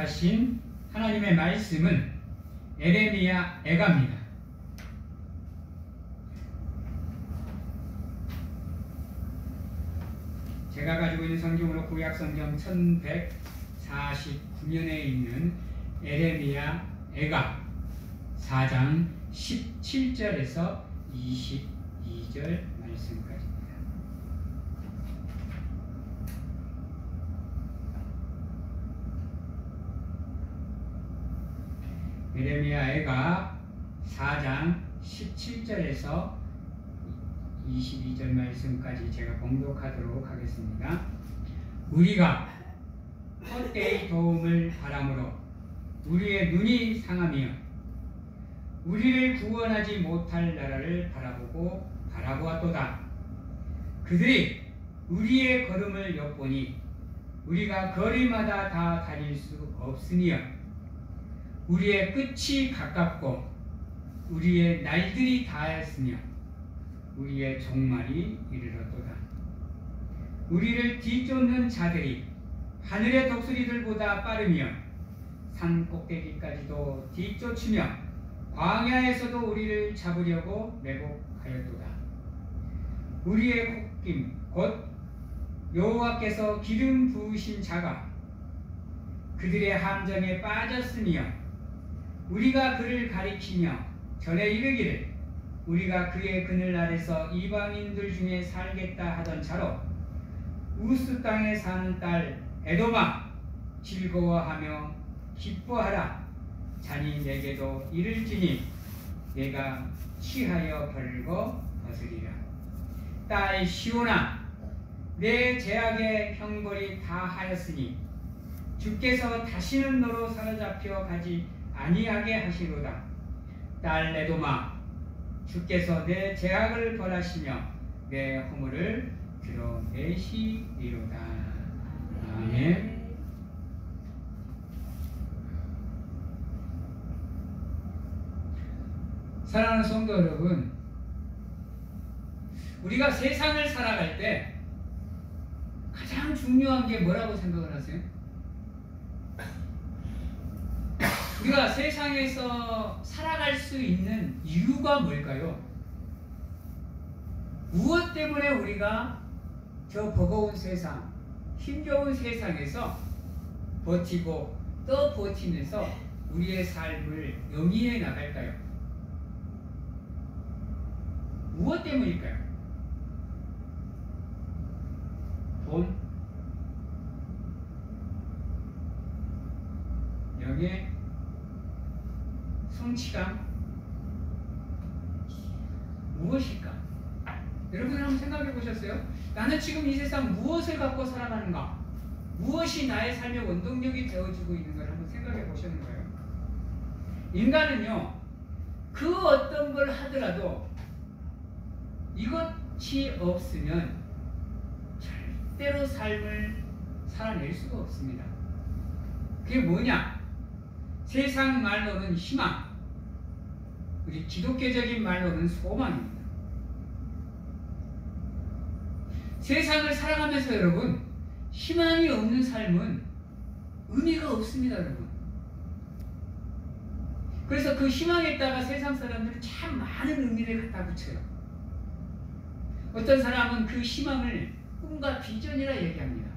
허락하신 하나님의 말씀은 에레미야 애가입니다. 제가 가지고 있는 성경으로 구약성경 1149면에 있는 에레미야 애가 4장 17절에서 22절 말씀까지입니다. 에레미야 애가 4장 17절에서 22절 말씀까지 제가 봉독하도록 하겠습니다. 우리가 헛되이 도움을 바람으로 우리의 눈이 상하며 우리를 구원하지 못할 나라를 바라보았도다. 그들이 우리의 걸음을 엿보니 우리가 거리마다 다 다닐 수 없으니여 우리의 끝이 가깝고 우리의 날들이 다하였으며 우리의 종말이 이르렀도다. 우리를 뒤쫓는 자들이 하늘의 독수리들보다 빠르며 산 꼭대기까지도 뒤쫓으며 광야에서도 우리를 잡으려고 매복하였도다. 우리의 콧김 곧 여호와께서 기름 부으신 자가 그들의 함정에 빠졌으며 우리가 그를 가리키며 전에 이르기를 우리가 그의 그늘 아래서 이방인들 중에 살겠다 하던 자로 우스 땅에 사는 딸 에돔아 즐거워하며 기뻐하라. 자니 내게도 이를지니 내가 취하여 벌거 벗으리라. 딸 시온아 내 제약의 형벌이 다하였으니 주께서 다시는 너로 사로잡혀 가지 아니하게 하시로다. 딸 에돔아 주께서 내 제약을 벌하시며 내 허물을 드러내시리로다. 아멘. 사랑하는 성도 여러분, 우리가 세상을 살아갈 때 가장 중요한 게 뭐라고 생각을 하세요? 우리가 세상에서 살아갈 수 있는 이유가 뭘까요? 무엇 때문에 우리가 저 버거운 세상, 힘겨운 세상에서 버티고 또 버티면서 우리의 삶을 영위해 나갈까요? 무엇 때문일까요? 돈, 명예, 성취감, 무엇일까? 여러분 한번 생각해 보셨어요? 나는 지금 이 세상 무엇을 갖고 살아가는가? 무엇이 나의 삶의 원동력이 되어주고 있는 걸 한번 생각해 보시는 거예요. 인간은요, 그 어떤 걸 하더라도 이것이 없으면 절대로 삶을 살아낼 수가 없습니다. 그게 뭐냐? 세상 말로는 희망, 우리 기독교적인 말로는 소망입니다. 세상을 살아가면서 여러분, 희망이 없는 삶은 의미가 없습니다, 여러분. 그래서 그 희망에다가 세상 사람들은 참 많은 의미를 갖다 붙여요. 어떤 사람은 그 희망을 꿈과 비전이라 얘기합니다.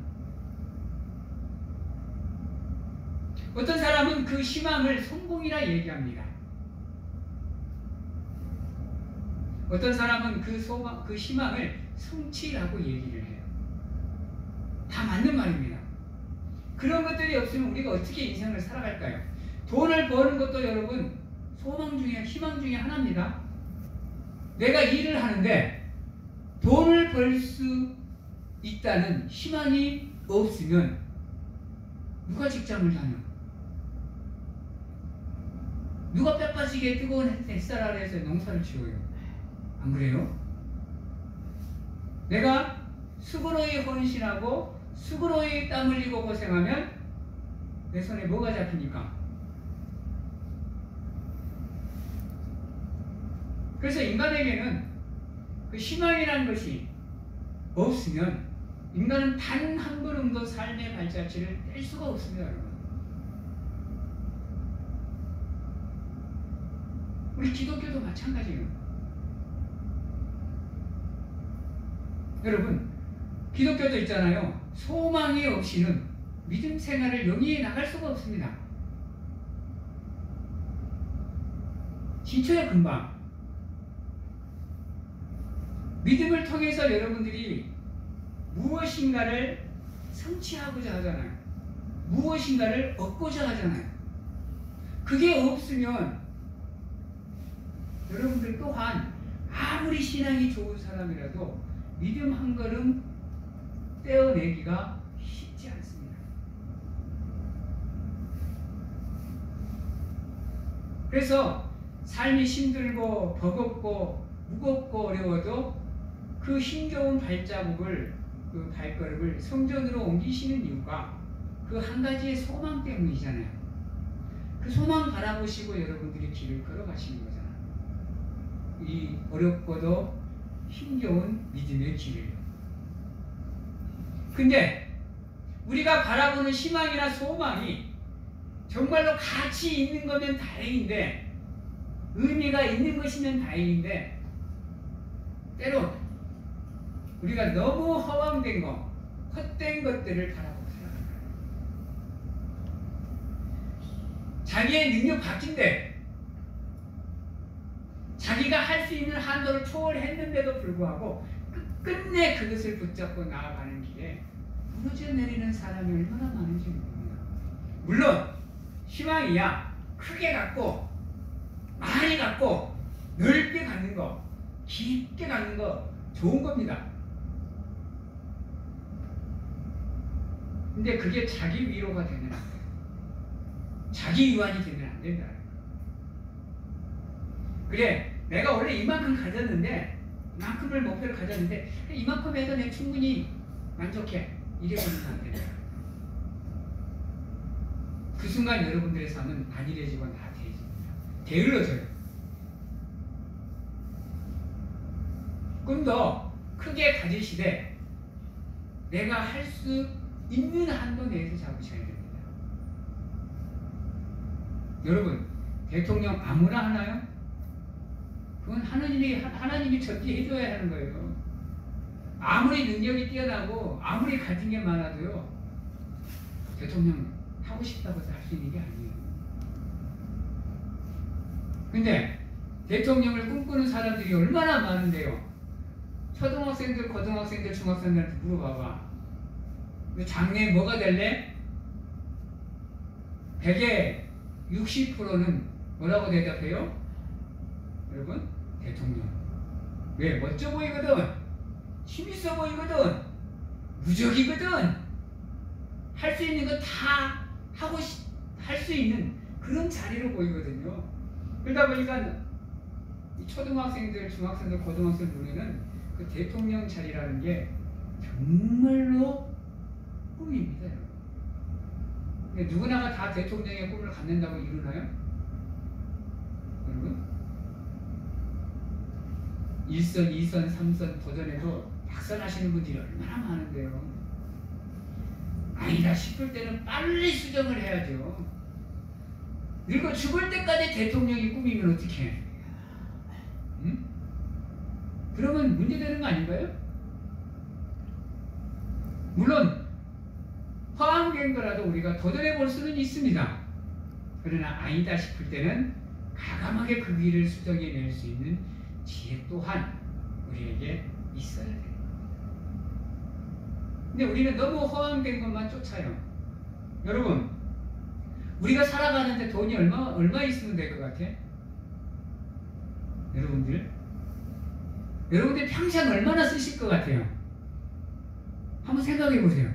어떤 사람은 그 희망을 성공이라 얘기합니다. 어떤 사람은 그 희망을 성취라고 얘기를 해요. 다 맞는 말입니다. 그런 것들이 없으면 우리가 어떻게 인생을 살아갈까요? 돈을 버는 것도 여러분 소망 중에 희망 중에 하나입니다. 내가 일을 하는데 돈을 벌 수 있다는 희망이 없으면 누가 직장을 다녀? 누가 뼈빠지게 뜨거운 햇살 아래에서 농사를 지어요? 안 그래요? 내가 수고로이 헌신하고 수고로이 땀 흘리고 고생하면 내 손에 뭐가 잡힙니까? 그래서 인간에게는 그 희망이라는 것이 없으면 인간은 단 한 걸음도 삶의 발자취를 뗄 수가 없습니다, 여러분. 우리 기독교도 마찬가지예요. 여러분, 기독교도 있잖아요. 소망이 없이는 믿음 생활을 영위해 나갈 수가 없습니다. 지쳐요, 금방. 믿음을 통해서 여러분들이 무엇인가를 성취하고자 하잖아요. 무엇인가를 얻고자 하잖아요. 그게 없으면 여러분들 또한 아무리 신앙이 좋은 사람이라도 믿음 한 걸음 떼어내기가 쉽지 않습니다. 그래서 삶이 힘들고 버겁고 무겁고 어려워도 그 힘겨운 발자국을, 그 발걸음을 성전으로 옮기시는 이유가 그 한 가지의 소망 때문이잖아요. 그 소망 바라보시고 여러분들이 길을 걸어가시는 거잖아요. 이 어렵고도 힘겨운 믿음의 길을. 근데 우리가 바라보는 희망이나 소망이 정말로 가치 있는 거면 다행인데, 의미가 있는 것이면 다행인데, 때로 우리가 너무 허황된 거, 헛된 것들을 바라보고 살아가는 거예요. 자기의 능력 바뀐데, 자기가 할 수 있는 한도를 초월했는데도 불구하고 끝내 그것을 붙잡고 나아가는 길에 무너져 내리는 사람이 얼마나 많은지 모릅니다. 물론 희망이야 크게 갖고 많이 갖고 넓게 갖는 거, 깊게 갖는 거 좋은 겁니다. 근데 그게 자기 위로가 되면 안 돼요. 자기 유한이 되면 안 된다. 그래, 내가 원래 이만큼 가졌는데, 이만큼을 목표를 가졌는데 이만큼 해도 내가 충분히 만족해, 이래버리면 안 된다. 그 순간 여러분들의 삶은 안일해지고 나태해집니다. 게을러져요. 꿈도 크게 가지시되 내가 할 수 있는 한도 내에서 잡으셔야 됩니다. 여러분, 대통령 아무나 하나요? 그건 하나님이 전제해줘야 하는 거예요. 아무리 능력이 뛰어나고 아무리 가진 게 많아도요, 대통령 하고 싶다고 해서 할 수 있는 게 아니에요. 근데 대통령을 꿈꾸는 사람들이 얼마나 많은데요. 초등학생들, 고등학생들, 중학생들한테 물어봐봐. 장래에 뭐가 될래? 100에 60%는 뭐라고 대답해요? 여러분, 대통령. 왜? 멋져 보이거든, 힘있어 보이거든, 무적이거든, 할 수 있는 거 다 하고 할 수 있는 그런 자리로 보이거든요. 그러다 보니까 초등학생들, 중학생들, 고등학생 눈에는 그 대통령 자리라는 게 정말로 꿈입니다. 근데 누구나가 다 대통령의 꿈을 갖는다고 이루나요? 여러분? 1선, 2선, 3선 도전해도 낙선하시는 분들이 얼마나 많은데요. 아니다 싶을 때는 빨리 수정을 해야죠. 늙어 죽을 때까지 대통령이 꿈이면 어떡해? 응? 그러면 문제되는 거 아닌가요? 물론 허황된 거라도 우리가 도전해 볼 수는 있습니다. 그러나 아니다 싶을 때는 과감하게 그 길을 수정해낼 수 있는 지혜 또한 우리에게 있어야 됩니다. 근데 우리는 너무 허황된 것만 쫓아요. 여러분, 우리가 살아가는데 돈이 얼마 있으면 될 것 같아? 여러분들 평생 얼마나 쓰실 것 같아요? 한번 생각해 보세요.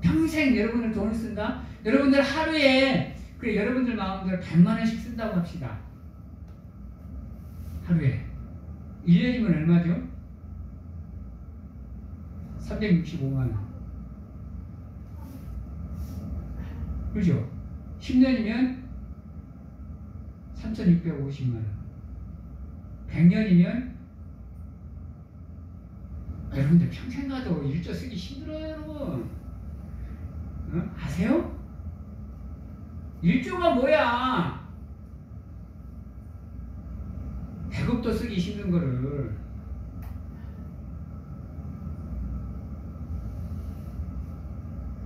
평생 여러분들 돈을 쓴다? 여러분들 하루에, 그래, 여러분들 마음대로 100만 원씩 쓴다고 합시다. 하루에. 1년이면 얼마죠? 365만 원. 그죠? 10년이면 3,650만 원. 100년이면 여러분들 평생 가도 일조 쓰기 힘들어요, 여러분. 아세요? 1조가 뭐야? 방법도 쓰기 힘든 거를.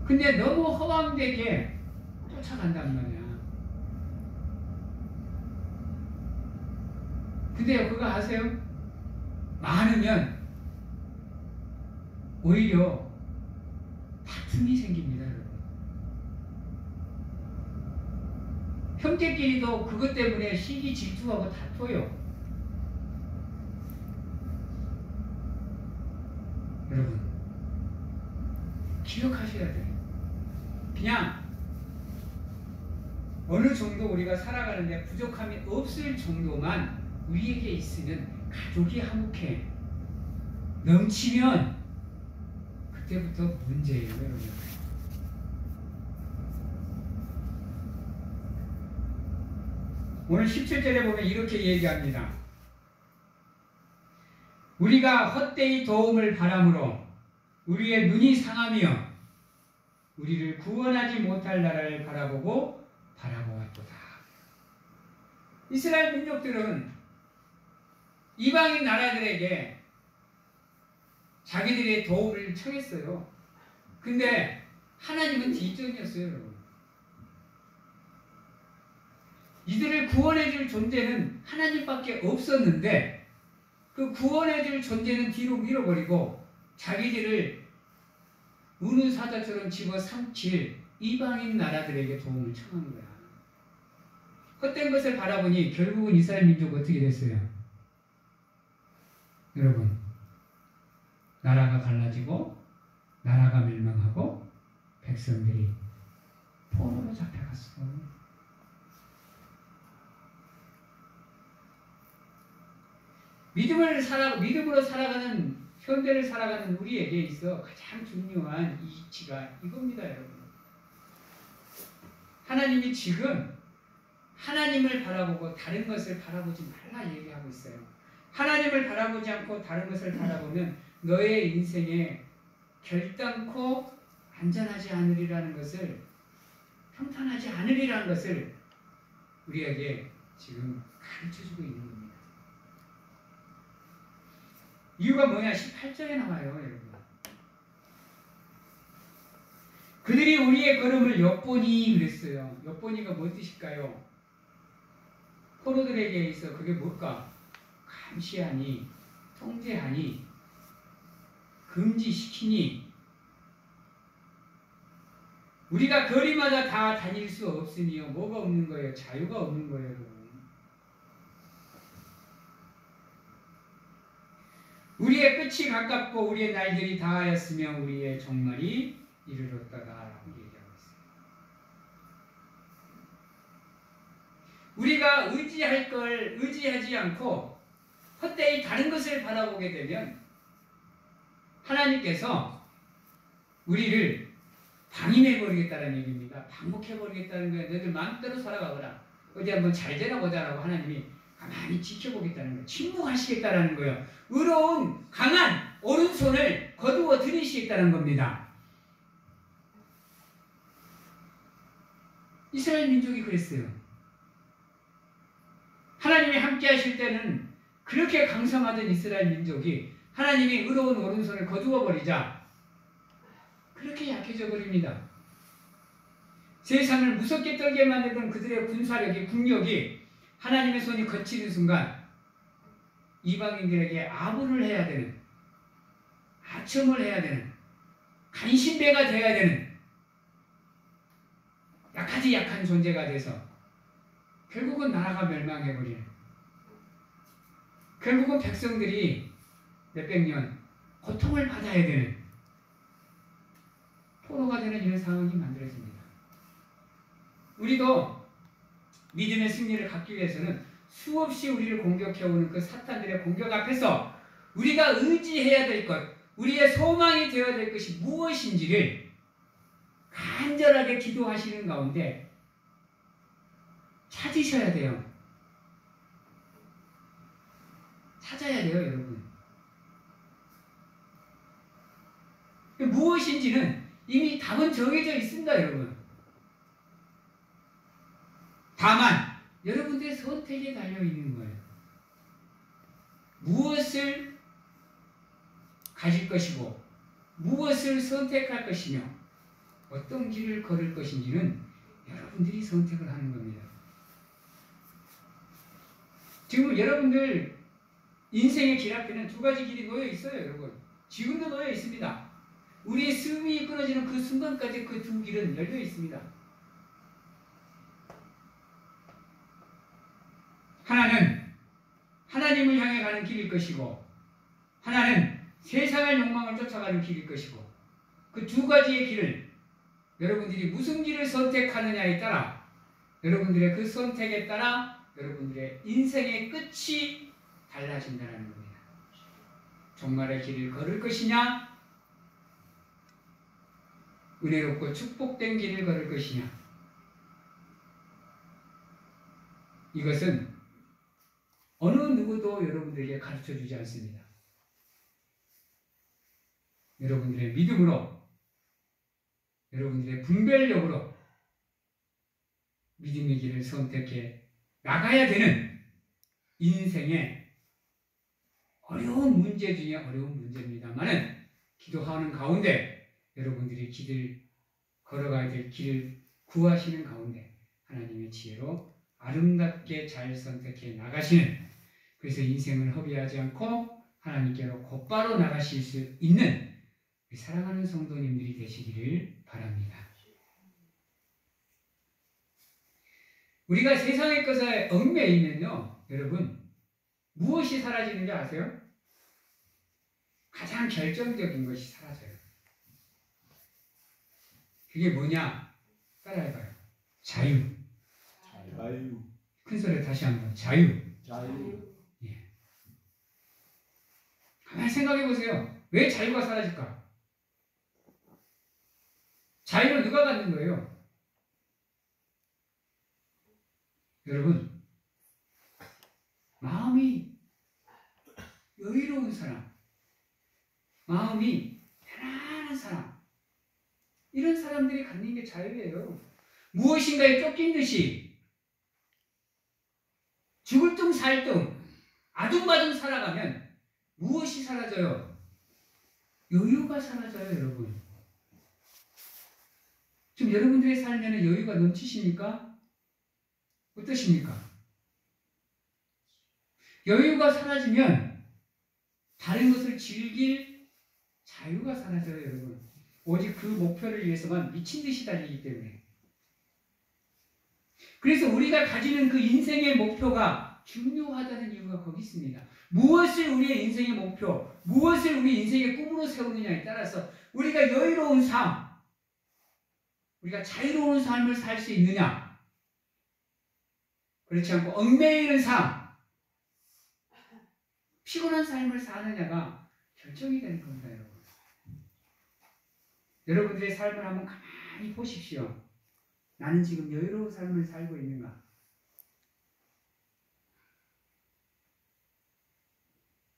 근데 너무 허황되게 쫓아간단 말이야. 근데요, 그거 아세요? 많으면 오히려 다툼이 생깁니다, 여러분. 형제끼리도 그것 때문에 시기 질투하고 다퉈요. 여러분, 기억하셔야 돼요. 그냥 어느 정도 우리가 살아가는데 부족함이 없을 정도만 우리에게 있으면 가족이 화목해. 넘치면 그때부터 문제예요, 여러분. 오늘 17절에 보면 이렇게 얘기합니다. 우리가 헛되이 도움을 바람으로 우리의 눈이 상하며 우리를 구원하지 못할 나라를 바라보았도다. 이스라엘 민족들은 이방인 나라들에게 자기들의 도움을 청했어요. 근데 하나님은 뒷전이었어요, 여러분. 이들을 구원해줄 존재는 하나님밖에 없었는데 그 구원해줄 존재는 뒤로 밀어버리고 자기들을 우는 사자처럼 집어삼킬 이방인 나라들에게 도움을 청한 거야. 헛된 것을 바라보니 결국은 이스라엘 민족은 어떻게 됐어요? 여러분, 나라가 갈라지고 나라가 멸망하고 백성들이 포로로 잡혀갔어. 믿음으로 살아가는 현대를 살아가는 우리에게 있어 가장 중요한 이치가 이겁니다, 여러분. 하나님이 지금 하나님을 바라보고 다른 것을 바라보지 말라 얘기하고 있어요. 하나님을 바라보지 않고 다른 것을 바라보면 너의 인생에 결단코 안전하지 않으리라는 것을, 평탄하지 않으리라는 것을 우리에게 지금 가르쳐주고 있는 겁니다. 이유가 뭐냐? 18절에 나와요, 여러분. 그들이 우리의 걸음을 엿보니 그랬어요. 엿보니가 뭔 뜻일까요? 포로들에게 있어 그게 뭘까? 감시하니, 통제하니, 금지시키니, 우리가 거리마다 다 다닐 수 없으니요. 뭐가 없는 거예요? 자유가 없는 거예요, 여러분. 우리의 끝이 가깝고 우리의 날들이 다하였으며 우리의 종말이 이르렀다라고 얘기하고 있어요. 우리가 의지할 걸 의지하지 않고 헛되이 다른 것을 바라보게 되면 하나님께서 우리를 방임해버리겠다는 얘기입니다. 방목해버리겠다는 거예요. 너희들 마음대로 살아가거라. 어디 한번 잘 되나 보자라고 하나님이 가만히 지켜보겠다는 거예요. 침묵하시겠다는 거예요. 의로운 강한 오른손을 거두어 들이시겠다는 겁니다. 이스라엘 민족이 그랬어요. 하나님이 함께 하실 때는 그렇게 강성하던 이스라엘 민족이 하나님이 의로운 오른손을 거두어 버리자 그렇게 약해져 버립니다. 세상을 무섭게 떨게 만들던 그들의 군사력이, 국력이 하나님의 손이 거치는 순간 이방인들에게 아부를 해야 되는, 아첨을 해야 되는, 간신배가 되어야 되는 약하지 약한 존재가 돼서 결국은 나라가 멸망해버리는, 결국은 백성들이 몇백 년 고통을 받아야 되는 포로가 되는 이런 상황이 만들어집니다. 우리도 믿음의 승리를 갖기 위해서는 수없이 우리를 공격해오는 그 사탄들의 공격 앞에서 우리가 의지해야 될 것, 우리의 소망이 되어야 될 것이 무엇인지를 간절하게 기도하시는 가운데 찾으셔야 돼요. 찾아야 돼요, 여러분. 무엇인지는 이미 답은 정해져 있습니다, 여러분. 다만 여러분들의 선택에 달려있는 거예요. 무엇을 가질 것이고 무엇을 선택할 것이며 어떤 길을 걸을 것인지는 여러분들이 선택을 하는 겁니다. 지금 여러분들 인생의 길 앞에는 두 가지 길이 놓여 있어요, 여러분. 지금도 놓여 있습니다. 우리의 숨이 끊어지는 그 순간까지 그 두 길은 열려 있습니다. 하나는 하나님을 향해 가는 길일 것이고 하나는 세상의 욕망을 쫓아가는 길일 것이고 그 두 가지의 길을 여러분들이 무슨 길을 선택하느냐에 따라 여러분들의 그 선택에 따라 여러분들의 인생의 끝이 달라진다는 겁니다. 종말의 길을 걸을 것이냐 은혜롭고 축복된 길을 걸을 것이냐 이것은 어느 누구도 여러분들에게 가르쳐주지 않습니다. 여러분들의 믿음으로 여러분들의 분별력으로 믿음의 길을 선택해 나가야 되는 인생의 어려운 문제 중에 어려운 문제입니다만은 기도하는 가운데 여러분들이 길을 걸어가야 될 길을 구하시는 가운데 하나님의 지혜로 아름답게 잘 선택해 나가시는 그래서 인생을 허비하지 않고 하나님께로 곧바로 나가실 수 있는 사랑하는 성도님들이 되시기를 바랍니다. 우리가 세상의 것에 얽매이면요 여러분 무엇이 사라지는지 아세요? 가장 결정적인 것이 사라져요. 그게 뭐냐? 따라해봐요. 자유. 자유. 큰 소리로 다시 한번 자유. 자유. 예. 가만히 생각해 보세요. 왜 자유가 사라질까? 자유는 누가 갖는 거예요? 여러분, 마음이 여유로운 사람, 마음이 편안한 사람, 이런 사람들이 갖는 게 자유예요. 무엇인가에 쫓긴 듯이 죽을 둥 살 둥 아둥바둥 살아가면 무엇이 사라져요? 여유가 사라져요, 여러분. 지금 여러분들의 삶에는 여유가 넘치십니까? 어떠십니까? 여유가 사라지면 다른 것을 즐길 자유가 사라져요, 여러분. 오직 그 목표를 위해서만 미친 듯이 달리기 때문에. 그래서 우리가 가지는 그 인생의 목표가 중요하다는 이유가 거기 있습니다. 무엇을 우리의 인생의 목표, 무엇을 우리 인생의 꿈으로 세우느냐에 따라서 우리가 여유로운 삶, 우리가 자유로운 삶을 살 수 있느냐, 그렇지 않고 얽매이는 삶, 피곤한 삶을 사느냐가 결정이 되는 겁니다, 여러분. 여러분들의 삶을 한번 가만히 보십시오. 나는 지금 여유로운 삶을 살고 있는가?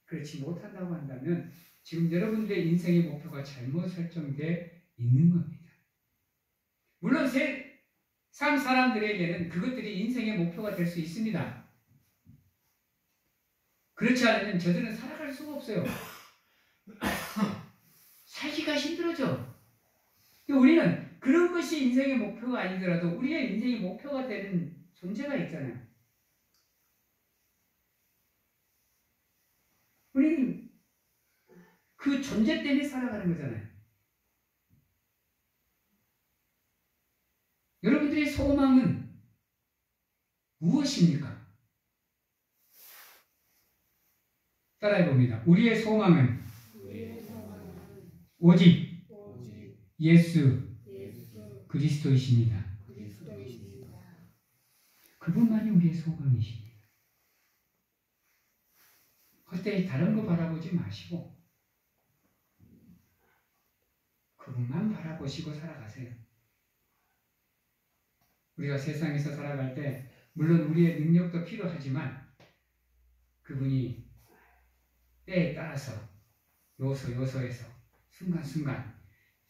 그렇지 못한다고 한다면 지금 여러분들의 인생의 목표가 잘못 설정되어 있는 겁니다. 물론 세상 사람들에게는 그것들이 인생의 목표가 될 수 있습니다. 그렇지 않으면 저들은 살아갈 수가 없어요. 살기가 힘들어져. 우리는 그런 것이 인생의 목표가 아니더라도 우리의 인생의 목표가 되는 존재가 있잖아요. 우리는 그 존재 때문에 살아가는 거잖아요. 여러분들의 소망은 무엇입니까? 따라해봅니다. 우리의 소망은 오직 예수 그리스도이십니다. 그분만이 우리의 소망이십니다. 그때 다른 거 바라보지 마시고 그분만 바라보시고 살아가세요. 우리가 세상에서 살아갈 때 물론 우리의 능력도 필요하지만 그분이 때에 따라서 요소에서 순간순간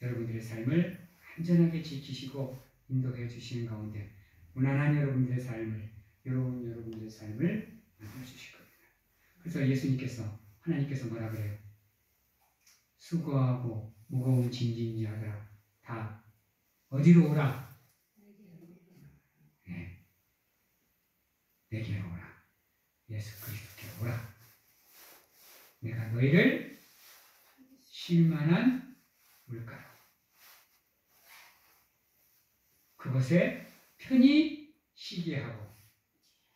여러분들의 삶을 안전하게 지키시고 인도해 주시는 가운데 무난한 여러분들의 삶을 만들어 주실 겁니다. 그래서 예수님께서, 하나님께서 뭐라 그래요? 수고하고 무거운 짐진 자들아 다 어디로 오라? 네. 내게로 오라. 예수 그리스도께로 오라. 내가 너희를 쉴만한 물가로 그것에 편히 쉬게 하고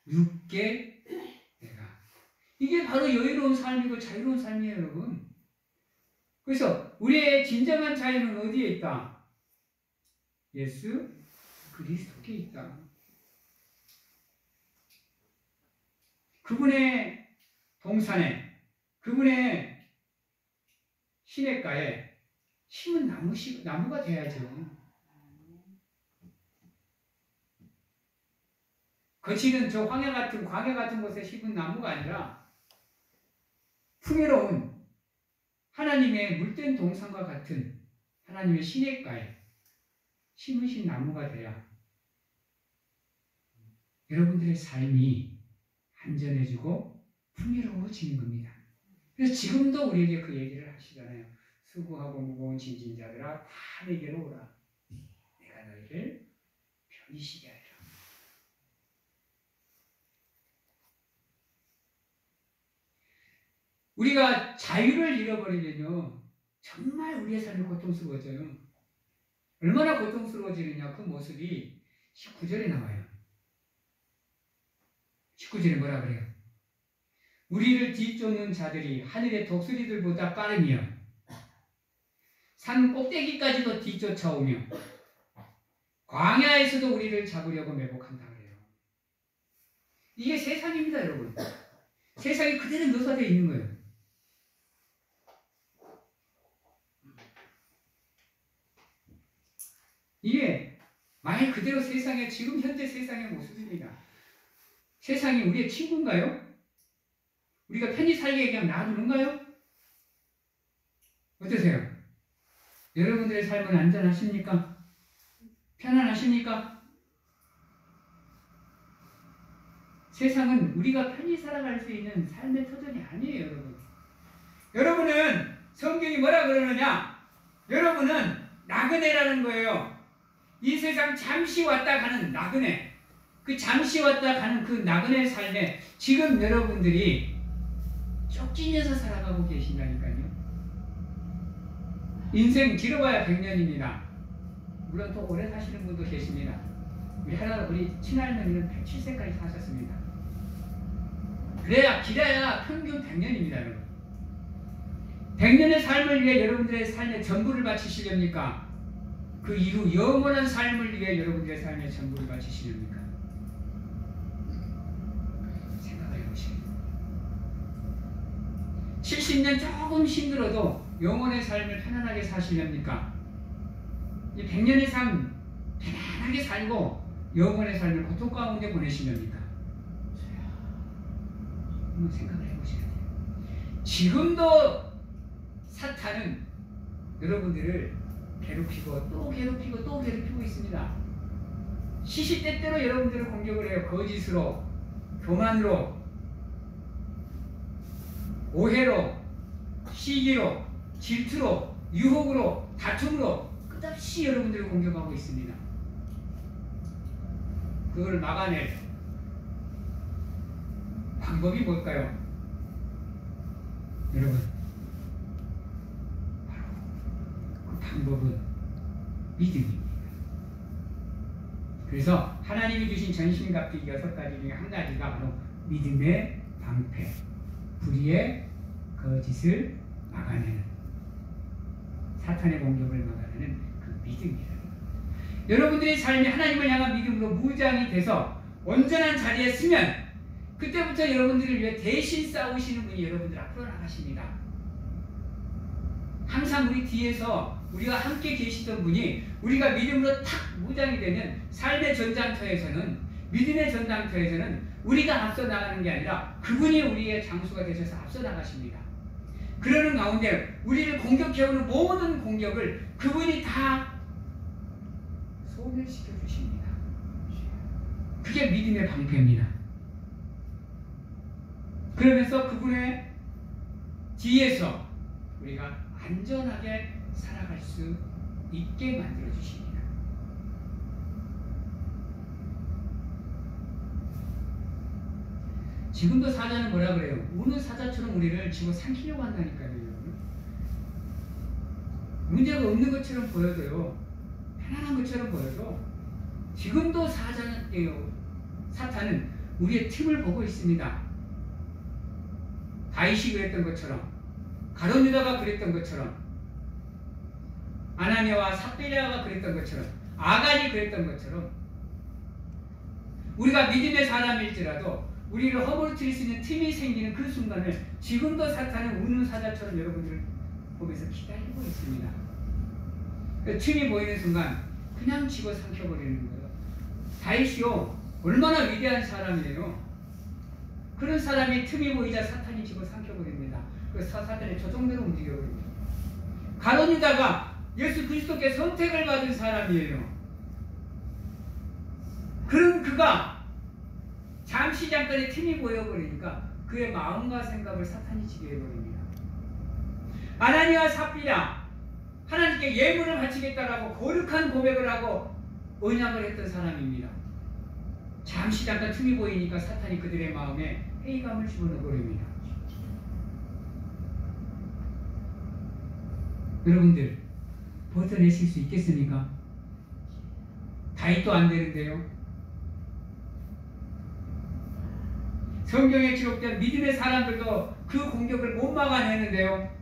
눕게 내가. 이게 바로 여유로운 삶이고 자유로운 삶이에요, 여러분. 그래서 우리의 진정한 자유는 어디에 있다? 예수 그리스도께 있다. 그분의 동산에, 그분의 시냇가에 심은 나무가 돼야죠. 거치는 저 광야 같은 곳에 심은 나무가 아니라 풍요로운 하나님의 물된 동산과 같은 하나님의 시냇가에 심으신 나무가 돼야 여러분들의 삶이 안전해지고 풍요로워지는 겁니다. 그래서 지금도 우리에게 그 얘기를 하시잖아요. 수고하고 무거운 짐진 자들아 다 내게로 오라. 내가 너희를 편히 쉬게 하리라. 우리가 자유를 잃어버리면요 정말 우리의 삶이 고통스러워져요. 얼마나 고통스러워지느냐, 그 모습이 19절에 나와요. 19절에 뭐라 그래요? 우리를 뒤쫓는 자들이 하늘의 독수리들보다 빠르며 산 꼭대기까지도 뒤쫓아오며 광야에서도 우리를 잡으려고 매복한다 그래요. 이게 세상입니다, 여러분. 세상이 그대로 묘사되어 있는 거예요. 이게 말 그대로 세상의, 지금 현재 세상의 모습입니다. 세상이 우리의 친구인가요? 우리가 편히 살게 그냥 놔두는가요? 어떠세요? 여러분들의 삶은 안전하십니까? 편안하십니까? 세상은 우리가 편히 살아갈 수 있는 삶의 터전이 아니에요, 여러분. 여러분은 성경이 뭐라 그러느냐? 여러분은 나그네라는 거예요. 이 세상 잠시 왔다 가는 나그네. 그 잠시 왔다 가는 그 나그네 삶에 지금 여러분들이 쫓기면서 살아가고 계신다니까요. 인생 길어봐야 100년입니다. 물론 더 오래 사시는 분도 계십니다. 우리 친할머니는 107세까지 사셨습니다. 그래야 길어야 평균 100년입니다. 여러분. 100년의 삶을 위해 여러분들의 삶에 전부를 바치시렵니까? 그 이후 영원한 삶을 위해 여러분들의 삶에 전부를 바치시렵니까? 생각을 해보시죠. 70년 조금 힘들어도 영원의 삶을 편안하게 사시렵니까? 이 100년의 삶 편안하게 살고 영원의 삶을 고통 가운데 보내시렵니까? 한번 생각을 해보셔야 돼요. 지금도 사탄은 여러분들을 괴롭히고 또 괴롭히고 또 괴롭히고 있습니다. 시시때때로 여러분들을 공격을 해요. 거짓으로, 교만으로, 오해로, 시기로, 질투로, 유혹으로, 다툼으로 끝없이 여러분들을 공격하고 있습니다. 그걸 막아낼 방법이 뭘까요? 여러분, 바로 그 방법은 믿음입니다. 그래서 하나님이 주신 전신갑주기 6가지 중에 한 가지가 바로 믿음의 방패, 불의의 거짓을 막아내는, 사탄의 공격을 막아내는 그 믿음이라는 것. 여러분들의 삶이 하나님을 향한 믿음으로 무장이 돼서 온전한 자리에 서면 그때부터 여러분들을 위해 대신 싸우시는 분이 여러분들 앞으로 나가십니다. 항상 우리 뒤에서 우리가 함께 계시던 분이 우리가 믿음으로 탁 무장이 되면 삶의 전장터에서는, 믿음의 전장터에서는 우리가 앞서 나가는 게 아니라 그분이 우리의 장수가 되셔서 앞서 나가십니다. 그러는 가운데 우리를 공격해오는 모든 공격을 그분이 다 소멸시켜 주십니다. 그게 믿음의 방패입니다. 그러면서 그분의 뒤에서 우리가 안전하게 살아갈 수 있게 만들어 주십니다. 지금도 사자는 뭐라 그래요? 우는 사자처럼 우리를 집어 삼키려고 한다니까요. 문제가 없는 것처럼 보여도요, 편안한 것처럼 보여도 지금도 사탄은 우리의 틈을 보고 있습니다. 다윗이 그랬던 것처럼, 가룟 유다가 그랬던 것처럼, 아나니아와 삽비라가 그랬던 것처럼, 아간이 그랬던 것처럼, 우리가 믿음의 사람일지라도 우리를 허물어뜨릴 수 있는 틈이 생기는 그 순간을 지금도 사탄은 우는 사자처럼 여러분들을 보면서 기다리고 있습니다. 그 틈이 보이는 순간 그냥 집어삼켜버리는 거예요. 다윗이요, 얼마나 위대한 사람이에요. 그런 사람이 틈이 보이자 사탄이 집어삼켜버립니다. 그래서 사탄이 저 정도로 움직여버립니다. 가룟 유다가 예수 그리스도께 선택을 받은 사람이에요. 그런 그가 잠시 잠깐의 틈이 보여버리니까 그의 마음과 생각을 사탄이 지배해버립니다. 아나니아와 삽비라, 하나님께 예물을 바치겠다라고 거룩한 고백을 하고 언약을 했던 사람입니다. 잠시 잠깐 틈이 보이니까 사탄이 그들의 마음에 회의감을 집어넣어버립니다. 여러분들 버텨내실 수 있겠습니까? 다윗도 안 되는데요. 성경에 기록된 믿음의 사람들도 그 공격을 못 막아내는데요.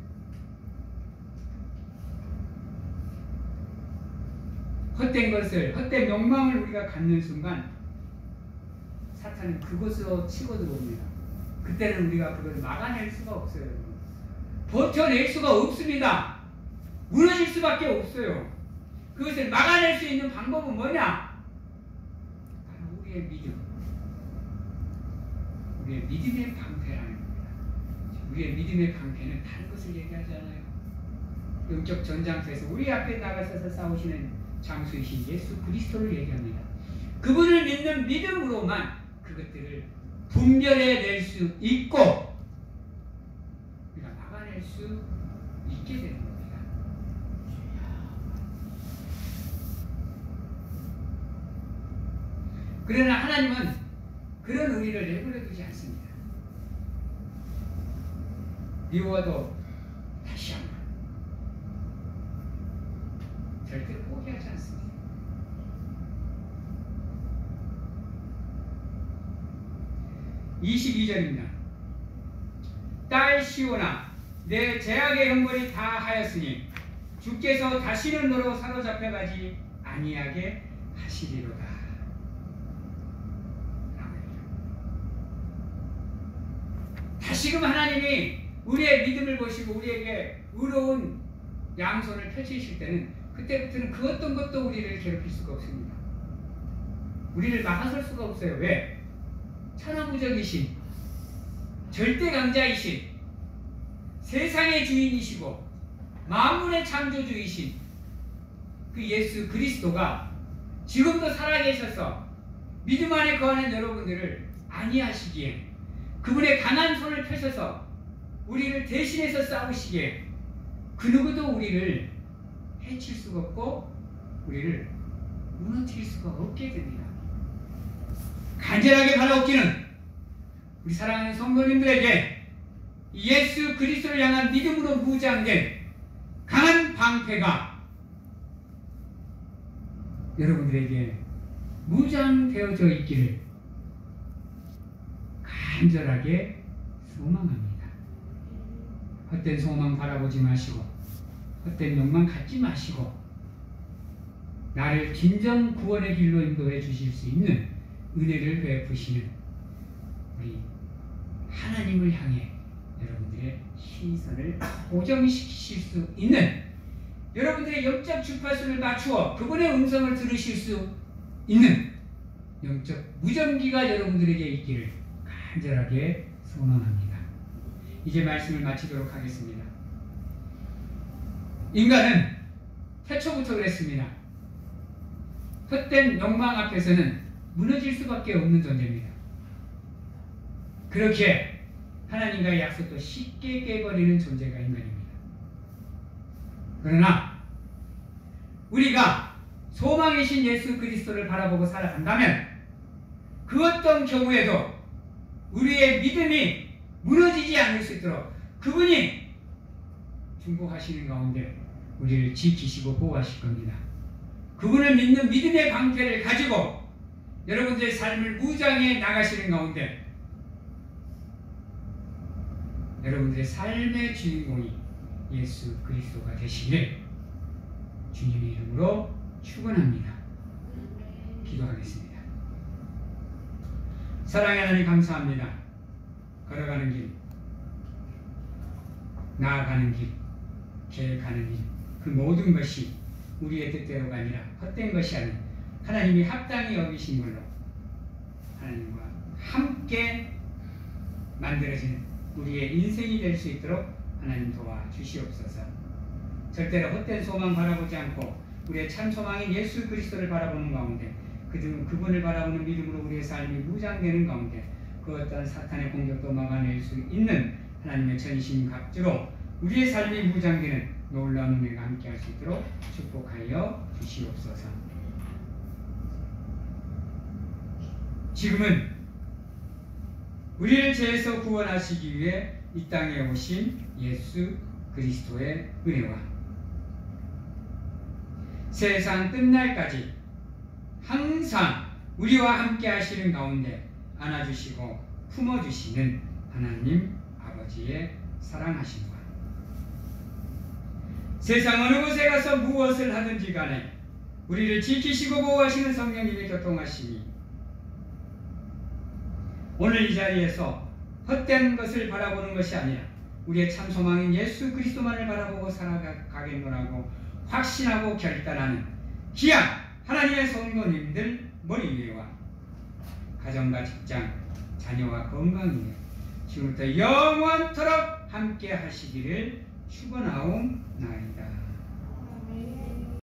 헛된 것을, 헛된 욕망을 우리가 갖는 순간 사탄은 그것으로 치고 들어옵니다. 그때는 우리가 그걸 막아낼 수가 없어요. 버텨낼 수가 없습니다. 무너질 수밖에 없어요. 그것을 막아낼 수 있는 방법은 뭐냐? 바로 우리의 믿음. 우리의 믿음의 방패라는 겁니다. 우리의 믿음의 방패는 다른 것을 얘기하지 않아요. 영적 전장터에서 우리 앞에 나가셔서 싸우시는 장수이신 예수 그리스도를 얘기합니다. 그분을 믿는 믿음으로만 그것들을 분별해낼 수 있고 우리가 막아낼 수 있게 되는 겁니다. 그러나 하나님은 그런 우리를 내버려 두지 않습니다. 미워도 다시 한번 절대로 포기하지 않습니다. (22절입니다) 딸 시온아, 내 제약의 형벌이 다 하였으니 주께서 다시는 너로 사로잡혀가지 아니하게 하시리로다. 다시금 하나님이 우리의 믿음을 보시고 우리에게 의로운 양손을 펼치실 때는 그때부터는 그 어떤 것도 우리를 괴롭힐 수가 없습니다. 우리를 막아설 수가 없어요. 왜? 천하무적이신 절대강자이신 세상의 주인이시고 만물의 창조주이신 그 예수 그리스도가 지금도 살아계셔서 믿음 안에 거하는 여러분들을 안위하시기에 그분의 강한 손을 펴셔서 우리를 대신해서 싸우시기에 그 누구도 우리를 해칠 수가 없고 우리를 무너뜨릴 수가 없게 됩니다. 간절하게 바라옵기는 우리 사랑하는 성도님들에게 예수 그리스도를 향한 믿음으로 무장된 강한 방패가 여러분들에게 무장되어져 있기를 간절하게 소망합니다. 헛된 소망 바라보지 마시고 헛된 욕망 갖지 마시고 나를 진정 구원의 길로 인도해 주실 수 있는 은혜를 베푸시는 우리 하나님을 향해 여러분들의 시선을 고정시키실 수 있는 여러분들의 영적 주파수를 맞추어 그분의 음성을 들으실 수 있는 영적 무전기가 여러분들에게 있기를 간절하게 소망합니다. 이제 말씀을 마치도록 하겠습니다. 인간은 태초부터 그랬습니다. 헛된 욕망 앞에서는 무너질 수밖에 없는 존재입니다. 그렇게 하나님과의 약속도 쉽게 깨버리는 존재가 인간입니다. 그러나 우리가 소망이신 예수 그리스도를 바라보고 살아간다면 그 어떤 경우에도 우리의 믿음이 무너지지 않을 수 있도록 그분이 중보하시는 가운데 우리를 지키시고 보호하실 겁니다. 그분을 믿는 믿음의 방패를 가지고 여러분들의 삶을 무장해 나가시는 가운데 여러분들의 삶의 주인공이 예수 그리스도가 되시길 주님의 이름으로 축원합니다. 기도하겠습니다. 사랑의 하나님 감사합니다. 걸어가는 길, 나아가는 길, 계획하는 일, 그 모든 것이 우리의 뜻대로가 아니라 헛된 것이 아닌 하나님이 합당히 여기신 걸로 하나님과 함께 만들어지는 우리의 인생이 될 수 있도록 하나님 도와주시옵소서. 절대로 헛된 소망 바라보지 않고 우리의 참 소망인 예수 그리스도를 바라보는 가운데 그분을 바라보는 믿음으로 우리의 삶이 무장되는 가운데 그 어떤 사탄의 공격도 막아낼 수 있는 하나님의 전신 갑주로 우리의 삶이 무장되는 놀라운 은혜가 함께할 수 있도록 축복하여 주시옵소서. 지금은 우리를 죄에서 구원하시기 위해 이 땅에 오신 예수 그리스도의 은혜와 세상 끝날까지 항상 우리와 함께 하시는 가운데 안아주시고 품어주시는 하나님 아버지의 사랑하심과 세상 어느 곳에 가서 무엇을 하든지 간에 우리를 지키시고 보호하시는 성령님의 교통하심이 오늘 이 자리에서 헛된 것을 바라보는 것이 아니라 우리의 참 소망인 예수 그리스도만을 바라보고 살아가겠노라고 확신하고 결단하는 귀한 하나님의 성도님들 머리 위에와 가정과 직장, 자녀와 건강 위에 지금부터 영원토록 함께 하시기를 축원하옵나이다.